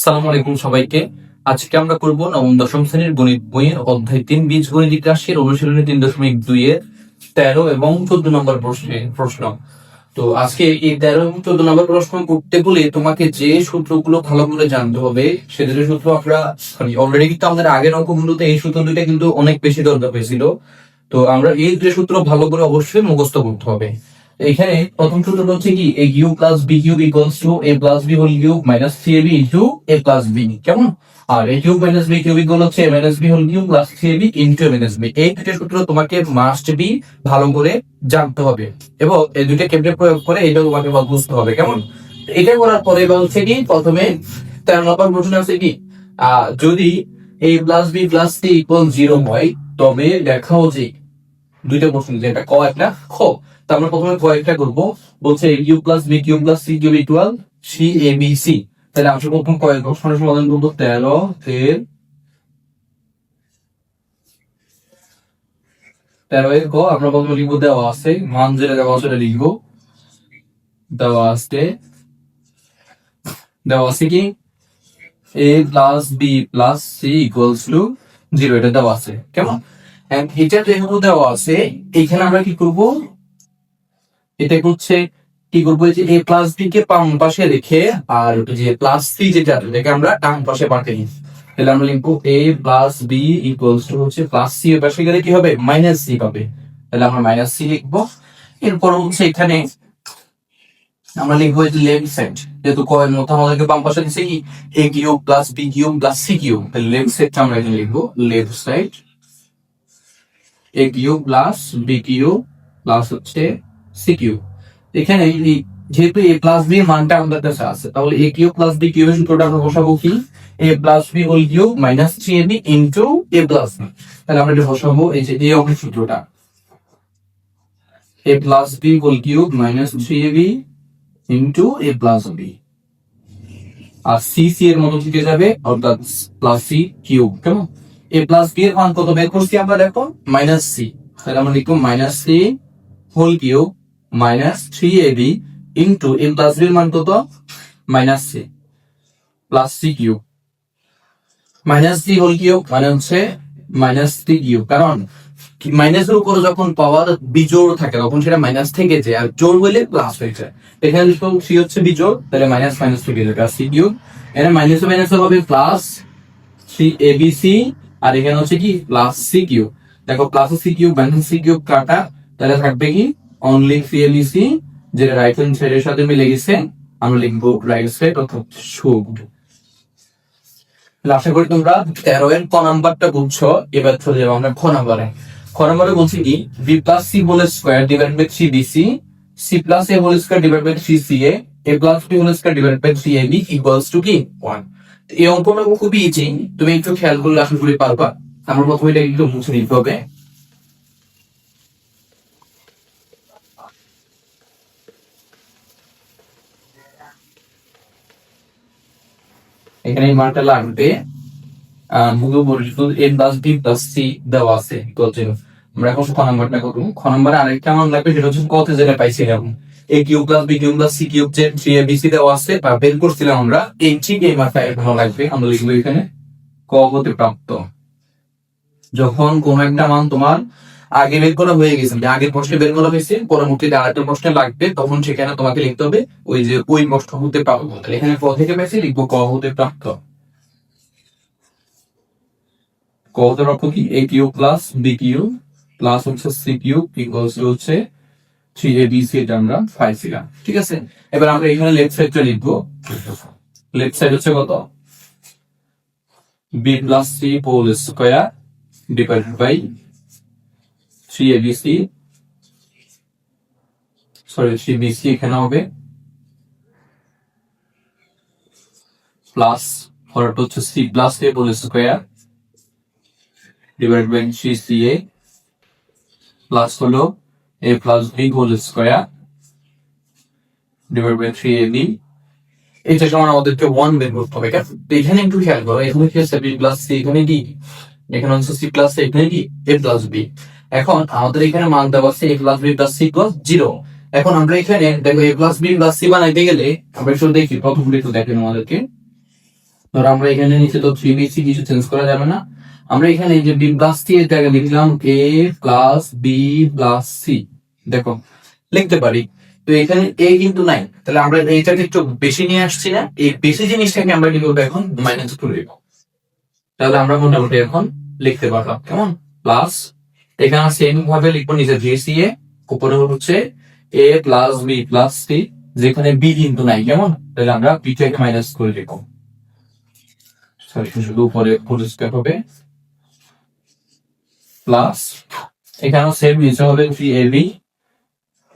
আসসালামু আলাইকুম সবাইকে। আজকে আমরা করব নবম দশম শ্রেণীর গণিত বইয়ের অধ্যায় 3 বীজগণিত রাশির অনুশীলনী 3.2 এর 13 এবং 14 নম্বর প্রশ্ন। তো আজকে এই 13 এবং 14 নম্বর প্রশ্ন করতে বলে তোমাকে যে সূত্রগুলো ভালো করে জানতে হবে সে দুটো সূত্র আমরা অলরেডি কিন্তু আমাদের আগের অঙ্কগুলোতে এই সূত্র দুটো কিন্তু অনেক বেশি দরকার হয়েছিল। তো আমরা এই দুটো সূত্র ভালো করে অবশ্যই মুখস্থ করতে হবে। এখানে প্রথম সূত্রটা হচ্ছে কি a cube plus b cube equals to a plus b whole cube minus 3ab into a plus b, কেমন? আর a cube minus b cube equal হচ্ছে a minus b whole cube plus 3ab into a minus b। এই দুটো সূত্র তোমাকে must be ভালো করে জানতে হবে এবং এই দুটো কেমনে প্রয়োগ করে এটা তোমাকে বুঝতে হবে, কেমন? এটা করার পরে বলছে কি প্রথমে 13 নম্বর প্রশ্ন আছে কি যদি a plus b plus c equal 0 হয় তবে দেখাও যে দুইটা প্রশ্ন, যেটা ক একটা খ। তো আমরা প্রথমে ক একটা করবো, বলছে a cube plus b cube plus c cube equal c a b c। তাহলে আমরা প্রথম ক এর প্রশ্নের সমাধান করবো 13 এর ক। আমরা প্রথমে লিখবো দেওয়া আছে মান যেটা দেওয়া আছে সেটা লিখবো। দেওয়া আছে কি a plus b plus c equals to 0, এটা দেওয়া আছে, কেমন? এটা যেহেতু দেওয়া আছে এইখানে আমরা কি করব, এটা হচ্ছে কি করবো, যে a প্লাস b কে বাম পাশে রেখে আর যে প্লাস c যেটা এটাকে আমরা ডান পাশে পাঠিয়ে দিই। তাহলে আমরা লিখবো a plus b equals to হচ্ছে প্লাস c এর পাশে গেলে কি হবে, মাইনাস c পাবে। তাহলে আমরা মাইনাস c লিখবো। এরপর হচ্ছে এখানে আমরা লিখবো এই লেফট সাইড, যেহেতু কয়ের মধ্যে আমাদেরকে বাম পাশে দিচ্ছে কি a cube plus b cube plus c cube. তাহলে লেফট সাইডটা আমরা এখানে লিখবো left side a cube plus b cube plus হচ্ছে c কিউব। এখানে যেহেতু a প্লাস b এর মানটা আমাদের কাছে আছে, তাহলে a কিউব প্লাস b কিউবের সূত্রটা আমরা বসাবো কি a plus b whole cube minus 3ab into a plus b। তাহলে আমরা এটা বসাবো এই যে এই অংশের সূত্রটা, a plus b whole cube minus 3ab into a plus b। আর c এর মতো থেকে যাবে অর্থাৎ প্লাস c কিউব, কেমন? a প্লাস b এর মান কত বের করছি আমরা, দেখো মাইনাস c। তাহলে আমরা লিখবো minus c whole cube minus 3ab into a plus b এর মান কত, minus c plus c cube. Minus c whole cube মানে হচ্ছে মাইনাস c কিউব, কারণ মাইনাসের উপরে যখন পাওয়ার বিজোড় থাকে তখন সেটা মাইনাস থেকে যায়, আর জোড় হইলে প্লাস হয়ে যায়। এখানে c হচ্ছে বিজোড়, তাহলে মাইনাস মাইনাস থেকে যাবে আর c কিউব। এখানে মাইনাস মাইনাস হবে প্লাস 3abc, আর এখানে হচ্ছে কি প্লাস c কিউব। দেখো plus c cube minus c cube কাটা, তাহলে থাকবে কি অনলি 3abc, যেটা রাইট হ্যান্ড সাইডের সাথে মিলে গেছে। আমরা লিখবো রাইট সাইড অর্থাৎ শুড। আশা করি তোমরা 13 এর ক নাম্বারটা বুঝছো। এবার চলে যাবো আমরা খ নাম্বারে। খ নাম্বারে বলছি কি b plus c whole square divide by 3bc, c plus a whole square divide by 3ca, a plus b whole square divide by 3ab equals to কি 1। এই অঙ্কটা খুবই ইজি, তুমি একটু খেয়াল করলে আশা করি পারবা। আমরা প্রথমে এটা একটু মুছে নিতে হবে। এখানে মানটা লাগবে a plus b plus c দেওয়া আছে ইকুয়াল টু। আমরা এখন খ নাম্বারটা করব। খ নাম্বারে আরেকটা মান লাগবে, সেটা হচ্ছে কত যেটা পাইছি এরকম a cube plus b cube plus c cube যে 3abc দেওয়া আছে বা বের করছিলাম আমরা, এই ঠিক এই মানটা ভালো লাগবে। আমরা লিখবো এখানে ক হতে প্রাপ্ত। যখন কোন একটা মান তোমার আগে বের করা হয়ে গেছে, আগের প্রশ্নে বের করা হয়েছে, পরবর্তীতে আরেকটা প্রশ্নে লাগবে, তখন সেখানে তোমাকে লিখতে হবে ওই যে ওই প্রশ্ন হতে প্রাপ্ত। তাহলে এখানে ক থেকে পাইছি, লিখবো ক হতে প্রাপ্ত। ক হতে প্রাপ্ত কি a cube plus b cube plus হচ্ছে c কিউব ইকুয়ালস টু হচ্ছে 3abc, এটা আমরা পাইছিলাম, ঠিক আছে? এবার আমরা এখানে লেফট সাইডটা লিখবো। লেফট সাইড হচ্ছে কত, b plus c whole square divided by 3abc, sorry 3bc এখানে হবে, প্লাস পরেরটা হচ্ছে c plus a whole square divided by 3ca plus হলো a plus b whole square divided by 3ab। এটা সমান আমাদেরকে 1 বের করতে হবে। এখানে একটু খেয়াল করো, এখানে কি আছে b প্লাস c, এখানে কি এখানে হচ্ছে c প্লাস a, এখানে কি a প্লাস b। এখন আমাদের এখানে মান দেওয়া আছে a plus b plus c equal 0। এখন আমরা এখানে দেখো a plus b plus c বানাইতে গেলে আমরা একটু দেখি, প্রথমটা একটু দেখেন আমাদেরকে। ধরো আমরা এখানে নিচে তো 3bc কিছু চেঞ্জ করা যাবে না, আমরা এখানে যে b প্লাস c এর জায়গায় লিখলাম a plus b plus c, দেখো লিখতে পারি। তো এখানে a কিন্তু নাই, তাহলে আমরা এইটাকে একটু বেশি নিয়ে আসছি না, এই বেশি জিনিসটাকে আমরা কি করবো এখন মাইনাস করে দেবো। তাহলে আমরা মোটামুটি এখন লিখতে পারলাম কেমন, প্লাস এখানে সেম ভাবে লিখবো নিচে VCA, উপরে হচ্ছে a plus b plus c, যেখানে b কিন্তু নাই কেমন, তাহলে আমরা b টাকে মাইনাস করে লিখবো, সরি শুধু উপরে পরিষ্কার হবে, প্লাস এখানেও সেম নিচে হবে 3ab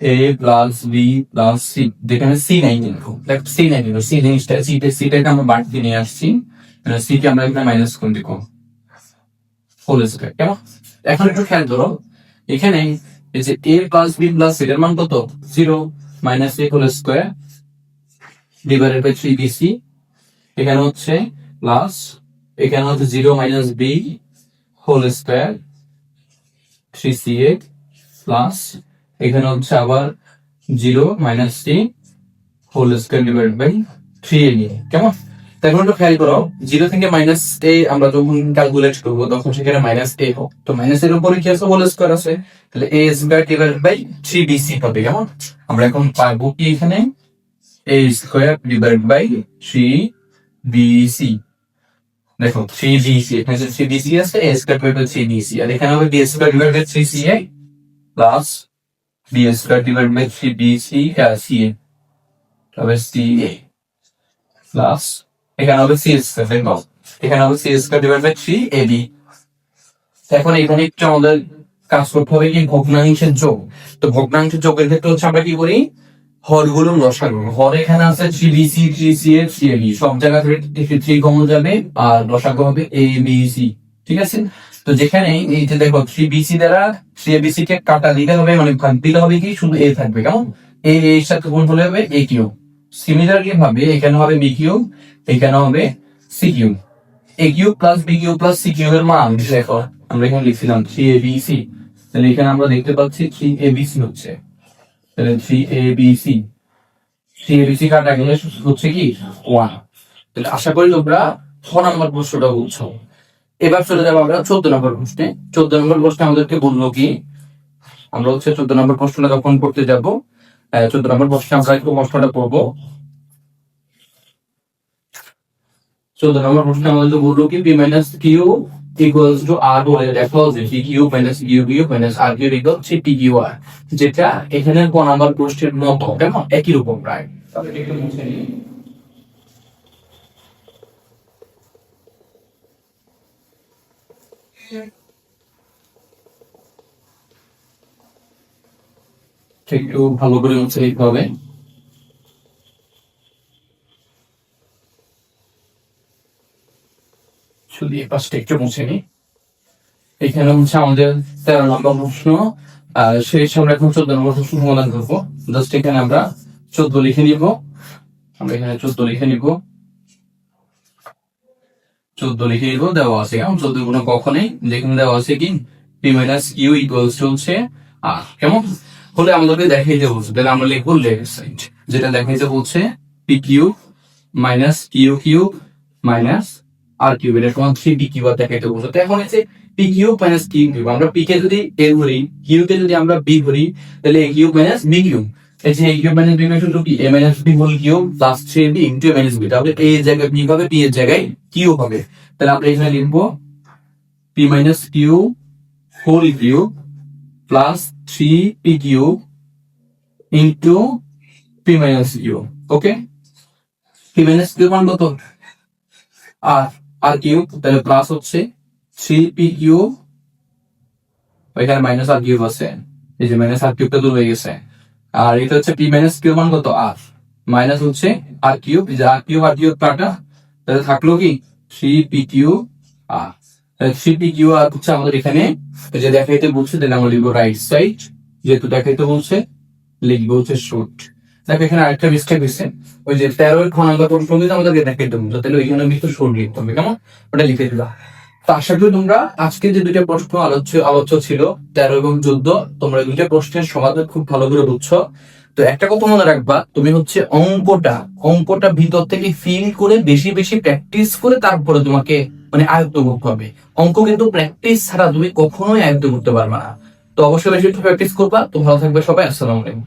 a plus b plus c, যেখানে c নাই কিন্তু, দেখ c নাই কিন্তু, c জিনিসটা c-টাকে আমরা বাড়তি নিয়ে আসছি, c কে আমরা এখানে মাইনাস করে দিব হোল স্কয়ার কেমন। এখন একটু খেয়াল করো, এখানে এই যে a plus b plus c এর মান কত, 0 minus a whole square divided by 3bc, এখানে হচ্ছে প্লাস, এখানে হচ্ছে 0 minus b whole square 3ca plus, এখানে হচ্ছে আবার 0 minus c whole square divided by 3a কেমন। এখন একটু খেয়াল করো, 0 থেকে মাইনাস a আমরা যখন ক্যালকুলেট করবো তখন সেখানে মাইনাস a হোক, তো মাইনাস এর উপরে কি আছে, হোল স্কয়ার আছে, তাহলে a square divided by 3bc হবে কেমন। আমরা এখন পাবো কি এখানে a square divided by 3bc, দেখো 3bc, এখানে 3bc আছে, a square divided by 3bc, আর এখানে হবে b square divided by 3ca plus b square divided by 3bc ca, তবে ca প্লাস এখানে হবে c স্কয়ার, দেখো এখানে হবে c square divided by 3ab। এখন এখানে একটু আমাদের কাজ করতে হবে কি, ভগ্নাংশের যোগ। তো ভগ্নাংশের যোগের ক্ষেত্রে হচ্ছে আমরা কি করি, হরগুলো লসাগু, হর এখানে আছে 3bc 3ca 3ab, সব জায়গা থেকে 3 কমন যাবে, আর লসাগু হবে abc, ঠিক আছে। তো যেখানে এই যে দেখো 3bc দ্বারা 3abc কে কাটা দিতে হবে, মানে ভাগ দিতে হবে, কি শুধু a থাকবে কেমন, a এর সাথে গুণ হলে হবে a কিউব। সিমিলারলি ভাবে এখানে হবে b কিউব, এখানে হবে c cube, a cube plus b cube plus c cube এর মান দেখো আমরা এখানে লিখছিলাম 3abc, তাহলে এখানে আমরা দেখতে পাচ্ছি 3abc হচ্ছে, তাহলে 3abc কাটা গেলে হচ্ছে কি 1। তাহলে আশা করি তোমরা 6 নম্বর প্রশ্নটা বুঝছো। এবার চলে যাবো আমরা 14 নম্বর প্রশ্নে। 14 নম্বর প্রশ্নে আমাদেরকে বললো কি, আমরা হচ্ছে 14 নম্বর প্রশ্নটা যখন করতে যাব, 14 নম্বর প্রশ্নে আমরা একটু প্রশ্নটা পড়বো। 14 নম্বর প্রশ্নে আমাদের বললো কি, p minus q equals to r বলে দেখো যে p q minus q q minus r q equal to p q r, যেটা এখানে কোন নাম্বার প্রশ্নের মতো কেমন একই রকম প্রায়। তাহলে একটু মুছে নিই, একটু ভালো করে মুছে নিতে হবে। শুধু এই পাশটা একটু মুছে নিই। এখানে হচ্ছে আমাদের 13 নম্বর প্রশ্ন, আর শেষ আমরা এখন 14 নম্বর প্রশ্ন সমাধান করবো। জাস্ট এখানে আমরা 14 লিখে নিব, আমরা এখানে 14 লিখে নিব, 14 লিখে নিব, দেওয়া আছে কেমন 14 কোনো কখনই, যেখানে দেওয়া আছে কি p minus q equals to হচ্ছে r কেমন হলে আমাদেরকে দেখাইতে বলছে, তাহলে আমরা লিখবো লেফট সাইড, যেটা দেখাইতে বলছে p cube minus q cube minus r cube, এটা সমান 3p কিউব দেখাইতে বলছে। তো এখন হচ্ছে p cube minus q cube, আমরা p কে যদি a ধরি, কিউ কে যদি আমরা b ধরি, তাহলে a cube minus b cube, এই যে a cube minus b cube সূত্র কি, a minus b whole cube plus 3b into a minus b, তাহলে a এর জায়গায় b হবে, p এর জায়গায় q হবে, তাহলে আমরা এখানে লিখবো p minus q whole cube plus 3p cube into p minus q. Okay, p minus q মান কত, আর কিউব, তাহলে প্লাস হচ্ছে 3p কিউব, এখানে মাইনাস আর কিউব আছে, এই যে মাইনাস আর কিউবটা দূর হয়ে গেছে, আর এটা হচ্ছে p মাইনাস কিউ মান কত আর, মাইনাস হচ্ছে আর কিউব, এই যে আর কিউব কাটা, তাহলে থাকলো কি 3p কিউব আর, 3p কিউব আর হচ্ছে আমাদের এখানে যে দেখাইতে বলছে, তাহলে আমরা লিখবো রাইট সাইড, যেহেতু দেখাইতে বলছে লিখবো হচ্ছে শুট। দেখো এখানে আরেকটা মিস্টেক হয়েছে, ওই যে 13 এর খনাঙ্গ প্রশ্ন দিতে আমাদেরকে দেখাইতে বলছে, তাহলে ওইখানে আমি একটু শর্ট লিখতে হবে কেমন, ওটা লিখে দিবা। তো আশা করি তোমরা আজকে যে দুইটা প্রশ্ন আলোচ্য ছিল 13 এবং 14, তোমরা দুইটা প্রশ্নের সমাধান খুব ভালো করে বুঝছো। তো একটা কথা মনে রাখবা, তুমি হচ্ছে অঙ্কটা ভিতর থেকে ফিল করে বেশি বেশি প্র্যাকটিস করে তারপরে তোমাকে মানে আয়ত্ত করতে হবে। অঙ্ক কিন্তু প্র্যাকটিস ছাড়া তুমি কখনোই আয়ত্ত করতে পারবে না। তো অবশ্যই বেশি প্র্যাকটিস করবা। তো ভালো থাকবে সবাই, আসসালামু আলাইকুম।